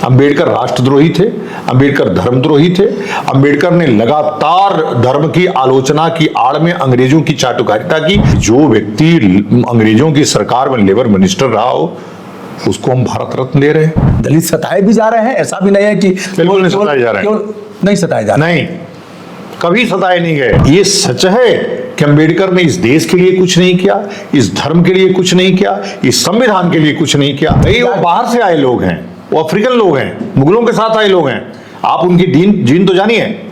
अंबेडकर राष्ट्रद्रोही थे, अंबेडकर धर्मद्रोही थे। अंबेडकर ने लगातार धर्म की आलोचना की आड़ में अंग्रेजों की चाटुकारिता की। जो व्यक्ति अंग्रेजों की सरकार में लेबर मिनिस्टर रहा हो उसको हम भारत रत्न दे रहे हैं। दलित सताए भी जा रहे हैं, ऐसा भी नहीं है कि बिल्कुल नहीं सताए जा रहे हैं, नहीं सताए जा रहे, नहीं, कभी सताए नहीं गए। ये सच है कि अंबेडकर ने इस देश के लिए कुछ नहीं किया, इस धर्म के लिए कुछ नहीं किया, इस संविधान के लिए कुछ नहीं किया। नहीं, वो बाहर से आए लोग हैं, वो अफ्रीकन लोग हैं, मुगलों के साथ आए लोग हैं। आप उनकी जीन तो जानिए।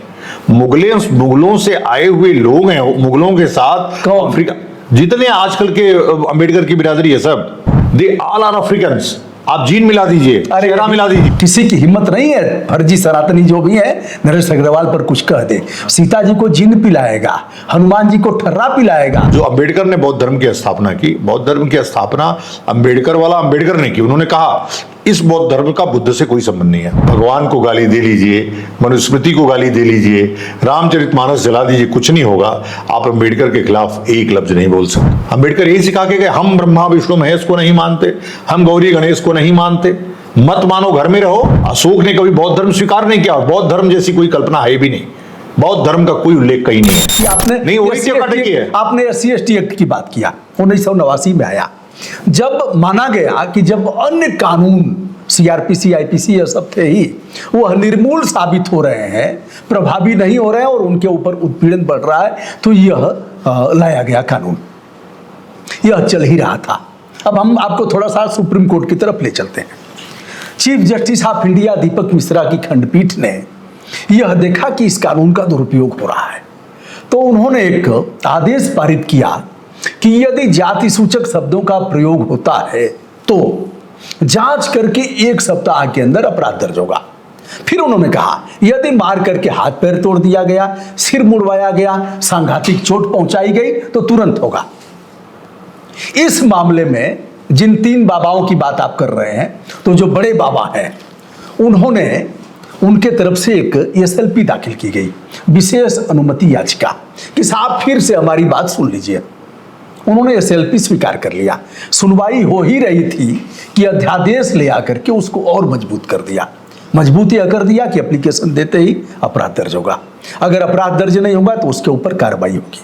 मुगलों से आए हुए लोग हैं, मुगलों के साथ अफ्रीका, जितने आजकल के अंबेडकर की बिरादरी है सब, दे ऑल आर अफ्रीकन्स। आप जीन मिला दीजिए, चेहरा मिला दीजिए। किसी की हिम्मत नहीं है, फर्जी सनातनी जो भी है नरेश अग्रवाल पर कुछ कह दे। सीता जी को जीन पिलाएगा, हनुमान जी को ठर्रा पिलाएगा। जो अंबेडकर ने बौद्ध धर्म की स्थापना की, बौद्ध धर्म की स्थापना अंबेडकर वाला अंबेडकर ने की। उन्होंने कहा इस बौद्ध धर्म का बुद्ध से कोई संबंध नहीं है। भगवान को गाली दे लीजिए, मनुस्मृति को गाली दे लीजिए, रामचरितमानस जला दीजिए, कुछ नहीं होगा। आप अंबेडकर के खिलाफ एक लफ्ज नहीं बोल सकते। अंबेडकर यही सिखा के गए, हम ब्रह्मा विष्णु महेश को नहीं मानते, हम गौरी गणेश को नहीं मानते। मत मानो, घर में रहो। अशोक ने कभी बौद्ध धर्म स्वीकार नहीं किया। बौद्ध धर्म जैसी कोई कल्पना है भी नहीं। बौद्ध धर्म का कोई उल्लेख कहीं नहीं है। आपने नहीं, आपने SC/ST एक्ट की बात किया, 1989 में आया। जब माना गया कि जब अन्य कानून CRPC, IPC ये सब थे ही, वह निर्मूल साबित हो रहे हैं, प्रभावी नहीं हो रहे हैं और उनके ऊपर उत्पीड़न बढ़ रहा है, तो यह लाया गया कानून, यह चल ही रहा था। अब हम आपको थोड़ा सा सुप्रीम कोर्ट की तरफ ले चलते हैं। चीफ जस्टिस ऑफ इंडिया दीपक मिश्रा की खंडपीठ ने यह देखा कि इस कानून का दुरुपयोग हो रहा है, तो उन्होंने एक आदेश पारित किया कि यदि जाति सूचक शब्दों का प्रयोग होता है तो जांच करके 1 सप्ताह के अंदर अपराध दर्ज होगा। फिर उन्होंने कहा यदि मार करके हाथ पैर तोड़ दिया गया, सिर मुड़वाया गया, सांघातिक चोट पहुंचाई गई तो तुरंत होगा। इस मामले में जिन 3 बाबाओं की बात आप कर रहे हैं, तो जो बड़े बाबा हैं उन्होंने, उनके तरफ से एक SLP दाखिल की गई, विशेष अनुमति याचिका, कि साहब फिर से हमारी बात सुन लीजिए। उन्होंने SLP स्वीकार कर लिया। सुनवाई हो ही रही थी कि अध्यादेश ले आकर के उसको और मजबूत कर दिया। मजबूत यह कर दिया कि एप्लीकेशन देते ही अपराध दर्ज होगा, अगर अपराध दर्ज नहीं होगा तो उसके ऊपर कार्रवाई होगी,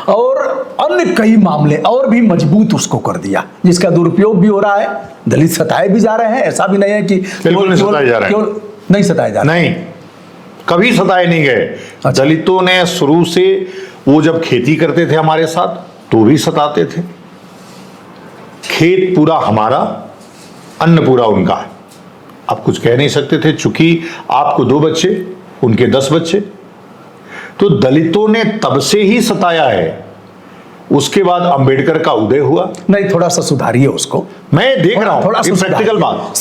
और अन्य कई मामले और भी मजबूत उसको कर दिया, जिसका दुरुपयोग भी हो रहा है। दलित सताए भी जा रहे हैं, ऐसा भी नहीं है कि बिल्कुल नहीं सताए जा रहे हैं, नहीं सताए जा रहे, नहीं, कभी सताए नहीं गए। अच्छा। दलितों ने शुरू से, वो जब खेती करते थे हमारे साथ तो भी सताते थे। खेत पूरा हमारा, अन्न पूरा उनका है, आप कुछ कह नहीं सकते थे। चूंकि आपको 2 बच्चे, उनके 10 बच्चे, तो दलितों ने तब से ही सताया है। उसके बाद अंबेडकर का उदय हुआ। नहीं, थोड़ा सा सुधारिए उसको। मैं देख रहा हूं, थोड़ा सा प्रैक्टिकल बात,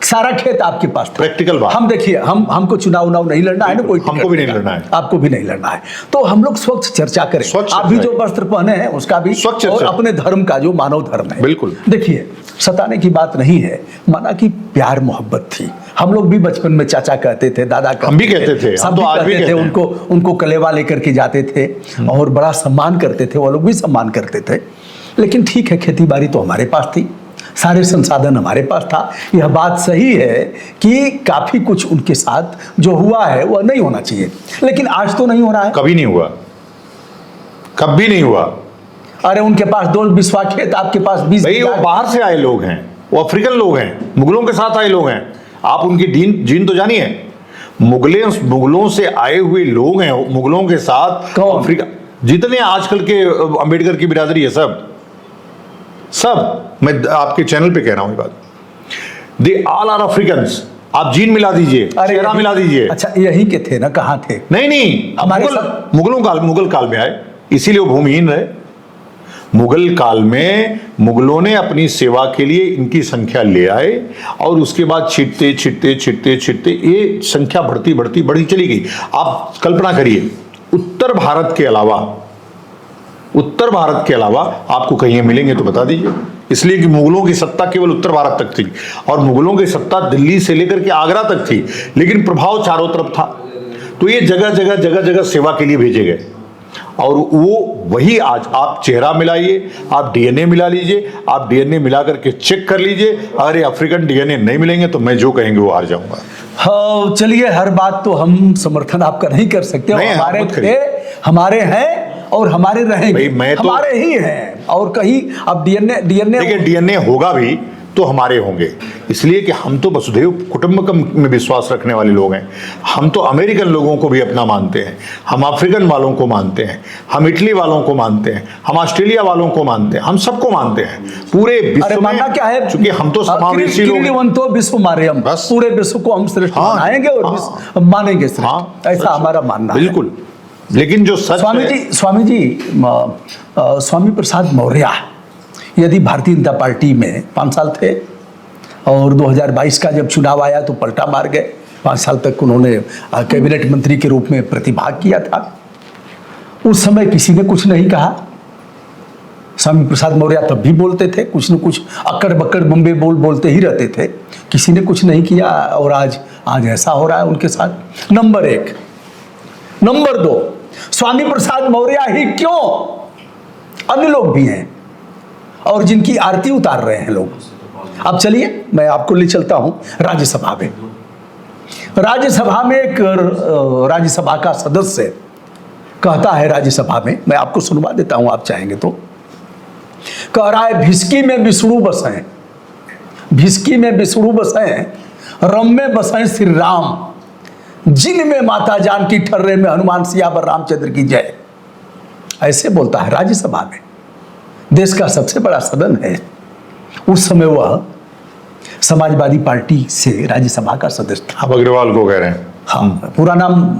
सारा खेत आपके पास, प्रैक्टिकल बात। हम देखिए, हमको चुनाव नहीं लड़ना है ना, कोई हमको भी नहीं लड़ना है, आपको भी नहीं लड़ना है, तो हम लोग स्वच्छ चर्चा करें। आप भी जो वस्त्र पहने हैं उसका भी, स्वच्छ, और अपने धर्म का जो मानव धर्म है, बिल्कुल। देखिए, सताने की बात नहीं है, माना कि प्यार मोहब्बत थी। हम लोग भी बचपन में चाचा कहते थे, दादा हम भी कहते थे, सब कहते थे, उनको कलेवा लेकर के जाते थे और बड़ा सम्मान करते थे, वो लोग भी सम्मान करते थे। लेकिन ठीक है, खेती बाड़ी तो हमारे पास थी, सारे संसाधन हमारे पास था। यह बात सही है कि काफी कुछ उनके साथ जो हुआ है वह नहीं होना चाहिए, लेकिन आज तो नहीं हो रहा है। कभी नहीं हुआ, कभी नहीं हुआ। अरे उनके पास 2 बिस्वा खेत, आपके पास 20। भाई, वो बाहर से आए लोग हैं, वो अफ्रीकन लोग हैं, मुगलों के साथ आए लोग हैं। आप उनकी जीन तो जानिए। मुगलों से आए हुए लोग हैं, मुगलों के साथ अफ्रीका, जितने आजकल के अंबेडकर की बिरादरी है, सब मैं आपके चैनल पे कह रहा हूं ये बात, दे ऑल आर अफ्रीकन्स। आप जीन मिला दीजिए, चेहरा मिला दीजिए। अच्छा, यही के थे ना, कहाँ थे? नहीं, हमारे मुगल काल में आए, इसीलिए वो भूमिहीन रहे। मुगल काल में मुगलों ने अपनी सेवा के लिए इनकी संख्या ले आए, और उसके बाद छिटते ये संख्या बढ़ती चली गई। आप कल्पना करिए, उत्तर भारत के अलावा आपको कहीं मिलेंगे तो बता दीजिए। इसलिए कि मुगलों की सत्ता केवल उत्तर भारत तक थी, और मुगलों की सत्ता दिल्ली से लेकर के आगरा तक थी, लेकिन प्रभाव चारों तरफ था। तो ये जगह जगह सेवा के लिए भेजे गए। और वो वही आज आप चेहरा मिलाइए, आप डीएनए मिला लीजिए, आप डीएनए मिला करके चेक कर लीजिए, अगर ये अफ्रीकन डीएनए नहीं मिलेंगे तो मैं जो कहेंगे वो हार जाऊंगा। हाँ चलिए, हर बात तो हम समर्थन आपका नहीं कर सकते। नहीं, हमारे आप मत थे, करिए। हमारे हैं और हमारे रहेंगे। भाई, मैं तो- हमारे ही हैं और कहीं अब डीएनए देखिए डीएनए होगा भी तो हमारे होंगे, इसलिए कि हम तो वसुधैव कुटुंबकम में विश्वास रखने वाले लोग हैं। हम तो अमेरिकन लोगों को भी अपना मानते हैं, हम अफ्रीकन वालों को मानते हैं, हम इटली वालों को मानते हैं, हम ऑस्ट्रेलिया वालों को मानते हैं, हम सबको मानते हैं पूरे अरे विश्व मानना में। क्या है, क्योंकि हम तो समावेशी लोग हैं। तो विश्व मार्यम, बस। पूरे विश्व को हम श्रेष्ठ हाँ, बनाएंगे और हाँ, विश्व मानेंगे श्रेष्ठ। हाँ, ऐसा सच। हमारा मानना है। बिल्कुल। लेकिन जो सच स्वामी है- जी, स्वामी प्रसाद मौर्य यदि भारतीय जनता पार्टी में 5 साल थे और 2022 का जब चुनाव आया तो पलटा मार गए। 5 साल तक उन्होंने कैबिनेट मंत्री के रूप में प्रतिभाग किया था। उस समय किसी ने कुछ नहीं कहा। स्वामी प्रसाद मौर्य तब भी बोलते थे, कुछ न कुछ अक्कड़ बक्कड़ बम्बे बोलते ही रहते थे, किसी ने कुछ नहीं किया। और आज ऐसा हो रहा है उनके साथ। नंबर 1। नंबर 2, स्वामी प्रसाद मौर्य ही क्यों, अन्य लोग भी हैं और जिनकी आरती उतार रहे हैं लोग। अब चलिए मैं आपको ले चलता हूं राज्यसभा में। राज्यसभा में एक राज्यसभा का सदस्य कहता है, राज्यसभा में मैं आपको सुनवा देता हूं आप चाहेंगे तो। कह रहा है भिस्की में विष्णु बसें, भिस्की में विष्णु बसें, रम में बसें श्री राम, जिन में माता जानकी ठर्रे में हनुमान सियावर रामचंद्र की जय। ऐसे बोलता है राज्यसभा में, देश का सबसे बड़ा सदन है। उस समय वह समाजवादी पार्टी से राज्यसभा का सदस्य था। आप अग्रवाल को कह रहे हैं? हाँ, पूरा नाम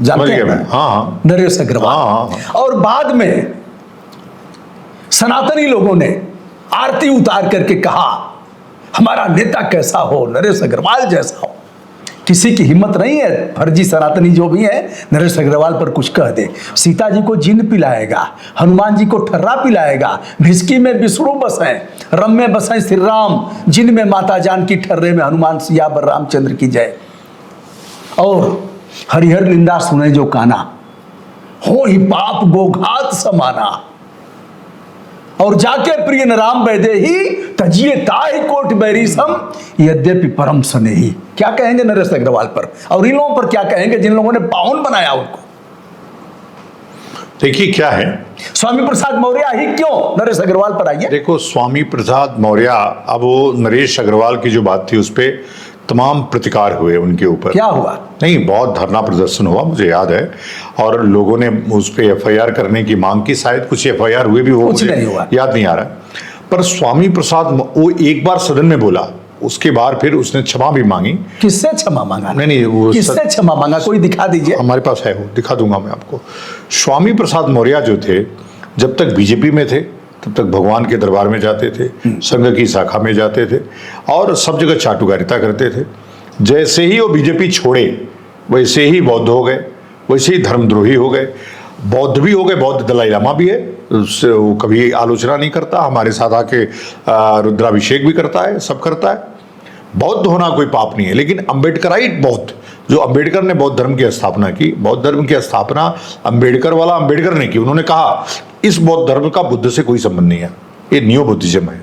जानते समझ हैं गया ना? मैं। हाँ, नरेश अग्रवाल। हाँ। और बाद में सनातनी लोगों ने आरती उतार करके कहा हमारा नेता कैसा हो, नरेश अग्रवाल जैसा हो। किसी की हिम्मत नहीं है, फर्जी सनातनी जो भी है, नरेश अग्रवाल पर कुछ कह दे। सीता जी को जिन पिलाएगा, हनुमान जी को ठर्रा पिलाएगा, भिस्की में विष्णु बसें, रम में बसें श्री राम, जिन में माता जानकी ठर्रे में हनुमान सियावर रामचंद्र की जय। और हरिहर निंदा सुने जो काना, हो ही पाप गोघात समाना, और जाके प्रिय न राम वैदे ही तजिए ताहि कोट बैरी सम, यद्यपि परम सने ही। क्या कहेंगे नरेश अग्रवाल पर, और इन लोगों पर क्या कहेंगे जिन लोगों ने पाउन बनाया उनको। देखिए क्या है, स्वामी प्रसाद मौर्य ही क्यों, नरेश अग्रवाल पर आइए। देखो स्वामी प्रसाद मौर्य, अब वो नरेश अग्रवाल की जो बात थी उस पे तमाम प्रतिकार हुए उनके ऊपर। क्या हुआ? नहीं, बहुत धरना प्रदर्शन हुआ, मुझे याद है, और लोगों ने उस पे एफआईआर करने की मांग की। शायद कुछ एफआईआर हुए भी हो, कुछ मुझे नहीं हुआ, याद नहीं आ रहा। पर स्वामी प्रसाद वो एक बार सदन में बोला, उसके बाद फिर उसने क्षमा भी मांगी। किससे क्षमा मांगा? नहीं, वो किससे क्षमा मांगा, कोई दिखा दीजिए। हमारे पास है, वो दिखा दूंगा मैं आपको। स्वामी प्रसाद मौर्य जो थे, जब तक बीजेपी में थे तब तक भगवान के दरबार में जाते थे, संघ की शाखा में जाते थे और सब जगह चाटुकारिता करते थे। जैसे ही वो बीजेपी छोड़े वैसे ही बौद्ध हो गए, वैसे ही धर्मद्रोही हो गए। बौद्ध भी हो गए, बौद्ध दलाई लामा भी है, उससे वो कभी आलोचना नहीं करता, हमारे साथ आके रुद्राभिषेक भी करता है, सब करता है। बौद्ध होना कोई पाप नहीं है। लेकिन अम्बेडकराइट बौद्ध, जो अम्बेडकर ने बौद्ध धर्म की स्थापना की, बौद्ध धर्म की स्थापना अम्बेडकर वाला अम्बेडकर ने की। उन्होंने कहा इस बौद्ध धर्म का बुद्ध से कोई संबंध नहीं है, ये न्यू बुद्धिज्म है।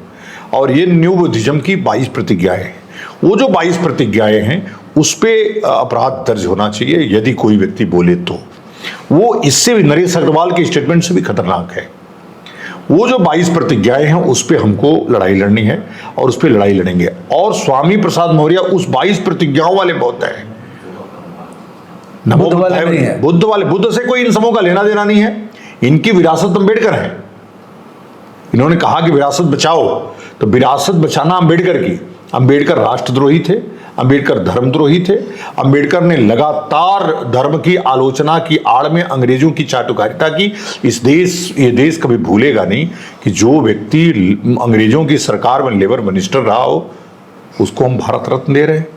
और ये न्यू बुद्धिज्म की 22 प्रतिज्ञाएं हैं। वो जो 22 प्रतिज्ञाएं हैं उस पर अपराध दर्ज होना चाहिए यदि कोई व्यक्ति बोले तो। वो इससे भी, नरेश अग्रवाल के स्टेटमेंट से भी खतरनाक है। वो जो 22 प्रतिज्ञाएं हैं उस पर हमको लड़ाई लड़नी है और उस पर लड़ाई लड़ेंगे। और स्वामी प्रसाद मौर्य उस 22 प्रतिज्ञाओं वाले बौद्ध हैं, बुद्ध वाले नहीं है। बुद्ध वाले, बुद्ध से कोई इन सबों का लेना देना नहीं है। इनकी विरासत अम्बेडकर है। इन्होंने कहा कि विरासत बचाओ, तो विरासत बचाना अम्बेडकर की। अम्बेडकर राष्ट्रद्रोही थे, अम्बेडकर धर्मद्रोही थे। अम्बेडकर ने लगातार धर्म की आलोचना की आड़ में अंग्रेजों की चाटुकारिता की। ये देश कभी भूलेगा नहीं कि जो व्यक्ति अंग्रेजों की सरकार में लेबर मिनिस्टर रहा हो उसको हम भारत रत्न दे रहे हैं,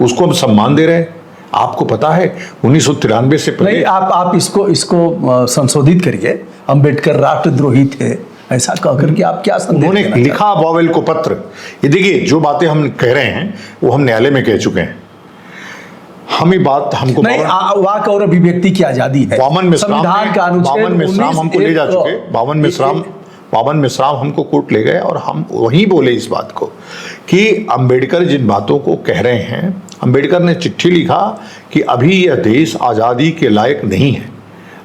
उसको हम सम्मान दे रहे हैं। आपको पता है 1993 से पहले, नहीं, आप इसको संशोधित करिए, अम्बेडकर राष्ट्रद्रोही थे ऐसा कह करके आप क्या संदेश उन्होंने देना लिखा बॉवेल को पत्र। ये देखिए, जो बातें हम कह रहे हैं वो हम न्यायालय में कह चुके हैं। हम ही बात हमको नहीं, वाक और अभिव्यक्ति की आजादी है, संविधान का अनुच्छेद बावन मिश्राम हमको ले जा चुके, बावन मिश्राम हमको कोर्ट ले गए और हम वहीं बोले इस बात को कि अंबेडकर जिन बातों को कह रहे हैं, अंबेडकर ने चिट्ठी लिखा कि अभी यह देश आज़ादी के लायक नहीं है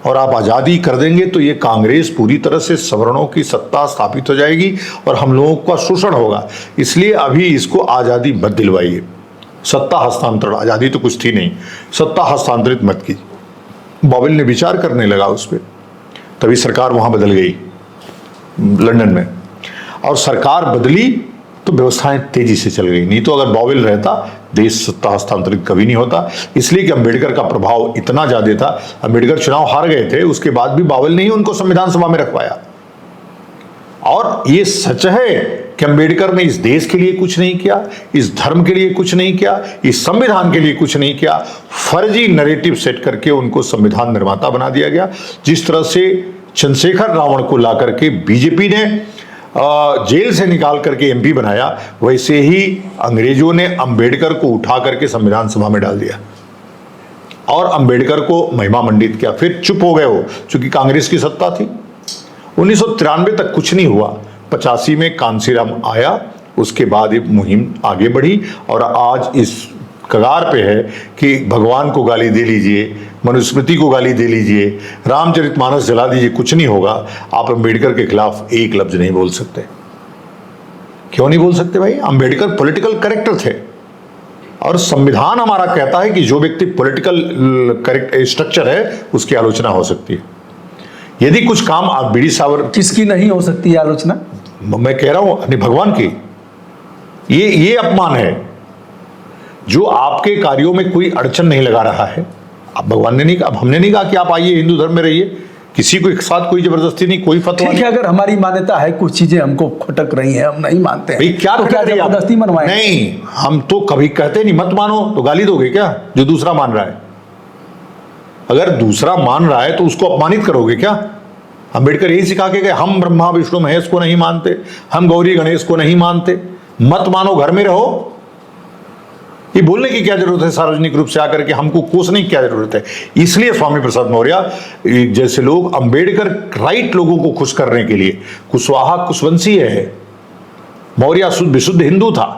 और आप आज़ादी कर देंगे तो ये कांग्रेस पूरी तरह से सवर्णों की सत्ता स्थापित हो जाएगी और हम लोगों का शोषण होगा, इसलिए अभी इसको आज़ादी मत दिलवाइए, सत्ता हस्तांतरण, आज़ादी तो कुछ थी नहीं, सत्ता हस्तांतरित मत कीजिए। बॉवेल ने विचार करने लगा उस पर, तभी सरकार वहाँ बदल गई लंदन में, और सरकार बदली तो व्यवस्थाएं तेजी से चल गई, नहीं तो अगर बॉवेल रहता देश सत्ता हस्तांतरित कभी नहीं होता। इसलिए कि अंबेडकर का प्रभाव इतना ज्यादा था, अंबेडकर चुनाव हार गए थे, उसके बाद भी बॉवेल ने ही उनको संविधान सभा में रखवाया। और ये सच है कि अंबेडकर ने इस देश के लिए कुछ नहीं किया, इस धर्म के लिए कुछ नहीं किया, इस संविधान के लिए कुछ नहीं किया, फर्जी नैरेटिव सेट करके उनको संविधान निर्माता बना दिया गया। जिस तरह से चंद्रशेखर रावण को ला करके बीजेपी ने जेल से निकाल करके एमपी बनाया, वैसे ही अंग्रेजों ने अंबेडकर को उठा करके संविधान सभा में डाल दिया और अंबेडकर को महिमा मंडित किया। फिर चुप हो गए वो, चूंकि कांग्रेस की सत्ता थी। 1993 तक कुछ नहीं हुआ, 85 में कांसीराम आया, उसके बाद ये मुहिम आगे बढ़ी और आज इस कगार पे है कि भगवान को गाली दे लीजिए, मनुस्मृति को गाली दे लीजिए, रामचरितमानस जला दीजिए, कुछ नहीं होगा। आप अंबेडकर के खिलाफ एक लफ्ज नहीं बोल सकते। क्यों नहीं बोल सकते भाई? अंबेडकर पॉलिटिकल करेक्टर थे और संविधान हमारा कहता है कि जो व्यक्ति पॉलिटिकल करेक्ट स्ट्रक्चर है उसकी आलोचना हो सकती है। यदि कुछ काम आप बीडी सावर, किसकी नहीं हो सकती आलोचना? मैं कह रहा हूं अपने भगवान की, ये अपमान है। जो आपके कार्यों में कोई अड़चन नहीं लगा रहा है, अब भगवान ने नहीं, अब हमने नहीं कहा कि आप आइए हिंदू धर्म में रहिए, किसी को एक साथ कोई जबरदस्ती नहीं, कोई फतवा ठीक है। अगर हमारी मान्यता है, कुछ चीजें हमको खटक रही हैं, हम नहीं मानते हैं, क्या तो क्या जबरदस्ती मनवाएं? नहीं, हम तो कभी कहते नहीं मत मानो, तो गाली दोगे क्या जो दूसरा मान रहा है? अगर दूसरा मान रहा है तो उसको अपमानित करोगे क्या? अंबेडकर यही सिखा के गए, हम ब्रह्मा विष्णु महेश को नहीं मानते, हम गौरी गणेश को नहीं मानते, मत मानो, घर में रहो। ये बोलने की क्या जरूरत है सार्वजनिक रूप से आकर के? हमको कोसने की क्या जरूरत है? इसलिए स्वामी प्रसाद मौर्य जैसे लोग अंबेडकर राइट लोगों को खुश करने के लिए, कुशवाहा कुशवंशी है, मौर्य विशुद्ध हिंदू था,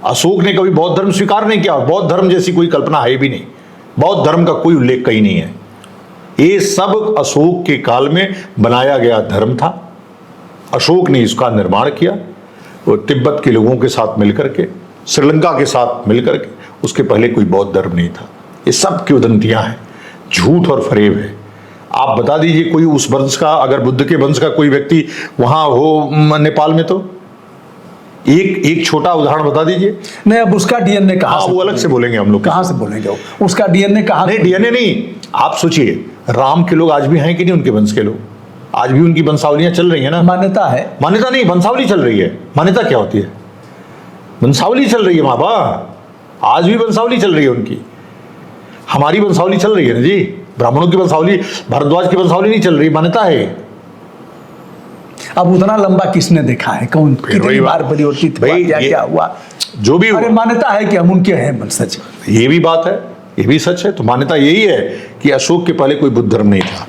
अशोक ने कभी बौद्ध धर्म स्वीकार नहीं किया, बौद्ध धर्म जैसी कोई कल्पना है भी नहीं, बौद्ध धर्म का कोई उल्लेख कहीं नहीं है। ये सब अशोक के काल में बनाया गया धर्म था, अशोक ने इसका निर्माण किया, वो तिब्बत के लोगों के साथ मिलकर के, श्रीलंका के साथ मिलकर के, उसके पहले कोई बौद्ध धर्म नहीं था। ये सब किंवदंतियां हैं, झूठ और फरेब है। आप बता दीजिए कोई उस वंश का, अगर बुद्ध के वंश का कोई व्यक्ति वहां हो नेपाल में, तो एक छोटा उदाहरण बता दीजिए। नहीं, अब उसका डीएनए कहाँ से? वो अलग से बोलेंगे हम लोग, कहाँ से बोलेंगे? उसका डीएनए कहाँ? नहीं, डीएनए नहीं, आप सोचिए राम के लोग आज भी हैं कि नहीं, उनके वंश के लोग आज भी, उनकी वंशावलियां चल रही है ना। मान्यता है, मान्यता नहीं, वंशावली चल रही है। मान्यता क्या होती है? वंशावली चल रही है माँ बाप, आज भी वंशावली चल रही है उनकी। हमारी वंशावली चल रही है ना जी, ब्राह्मणों की वंशावली, भारद्वाज की वंशावली नहीं चल रही, मान्यता है। अब उतना लंबा किसने देखा है? कौन कितनी बार परिवर्तित हुआ, क्या हुआ, जो भी अरे मान्यता है कि हम उनके हैं वंशज, ये भी बात है, ये भी सच है। तो मान्यता यही है कि अशोक के पहले कोई बुद्ध धर्म नहीं था।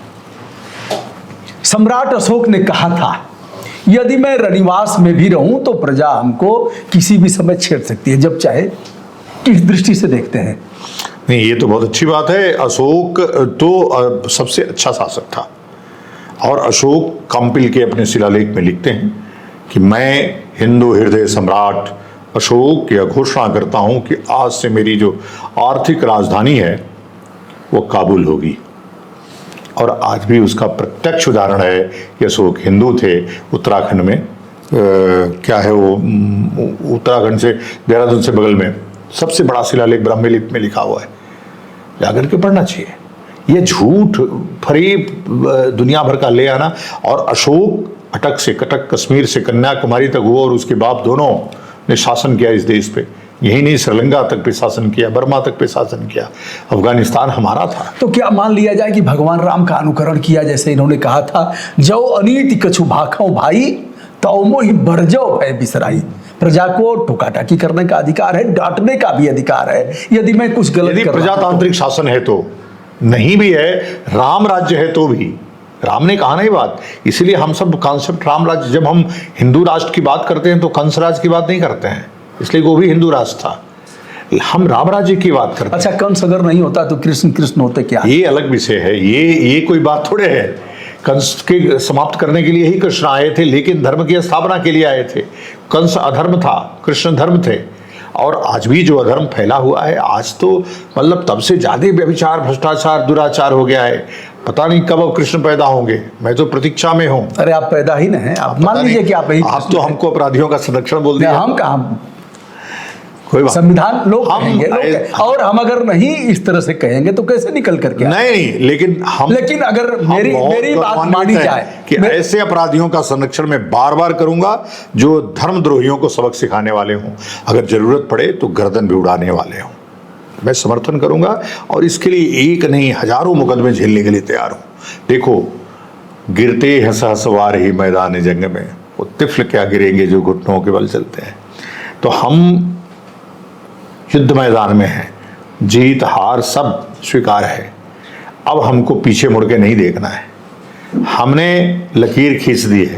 सम्राट अशोक ने कहा था, यदि मैं रनिवास में भी रहूं तो प्रजा हमको किसी भी समय छेड़ सकती है, जब चाहे। किस दृष्टि से देखते हैं? नहीं, ये तो बहुत अच्छी बात है। अशोक तो सबसे अच्छा शासक था और अशोक काम्पिल के अपने शिलालेख में लिखते हैं कि मैं हिंदू हृदय सम्राट अशोक यह घोषणा करता हूं कि आज से मेरी जो आर्थिक राजधानी है वो काबुल होगी। और आज भी उसका प्रत्यक्ष उदाहरण है कि अशोक हिंदू थे। उत्तराखंड में क्या है वो, उत्तराखंड से, देहरादून से बगल में सबसे बड़ा शिलालेख ब्रह्मलिपि में लिखा हुआ है, जाकर के पढ़ना चाहिए। ये झूठ फरेब दुनिया भर का ले आना। और अशोक अटक से कटक, कश्मीर से कन्याकुमारी तक हुआ और उसके बाप दोनों ने शासन किया इस देश पे। यही नहीं, श्रीलंका तक पे शासन किया, बर्मा तक पे शासन किया, अफगानिस्तान हमारा था। तो क्या मान लिया जाए कि भगवान राम का अनुकरण किया? जैसे इन्होंने कहा था, जो अनीति कछु भाखों भाई, तो मोहि बरजो है बिसराई। प्रजा को टोका-टाकी करने का अधिकार है, डांटने का भी अधिकार है यदि मैं कुछ गलत यदि कर रहा हूं तो। प्रजातांत्रिक शासन है तो, नहीं भी है, राम राज्य है तो भी, राम ने कहा नहीं बात। इसलिए हम सब कॉन्सेप्ट राम राज्य, जब हम हिंदू राष्ट्र की बात करते हैं तो कंस राज की बात नहीं करते हैं, इसलिए वो भी हिंदू राष्ट्र था। हम राम राज्य की बात करते हैं। अच्छा, कंस अगर नहीं होता तो कृष्ण कृष्ण होते क्या? ये अलग विषय है, ये कोई बात थोड़े है। कंस के समाप्त करने के लिए ही कृष्ण आए थे, लेकिन धर्म की स्थापना के लिए आए थे। कंस अधर्म था, कृष्ण धर्म थे। और आज भी जो अधर्म फैला हुआ है, आज तो मतलब तब से ज्यादा व्यभिचार, भ्रष्टाचार, दुराचार हो गया है। पता नहीं कब अब कृष्ण पैदा होंगे, मैं तो प्रतीक्षा में हूँ। अरे आप पैदा ही नहीं हैं, आप मान लीजिए कि आप तो हमको अपराधियों का संरक्षण बोल दिया। हम कहा कोई बात संविधान लोग हम कहेंगे, और हम अगर नहीं इस तरह से कहेंगे तो कैसे निकल करके नहीं, लेकिन अगर मेरी बात मानी जाए कि ऐसे अपराधियों का संरक्षण मैं बार बार करूंगा जो धर्मद्रोहियों को सबक सिखाने वाले हों, अगर जरूरत पड़े तो गर्दन भी उड़ाने वाले हों, मैं समर्थन करूंगा। और इसके लिए एक नहीं, हजारों मुकदमे झेलने के लिए तैयार हूं। देखो, गिरते हंस हंसवार ही मैदान जंग में, वो तिफल क्या गिरेंगे जो घुटनों के बल चलते हैं। तो हम युद्ध मैदान में हैं, जीत हार सब स्वीकार है। अब हमको पीछे मुड़ के नहीं देखना है, हमने लकीर खींच दी है।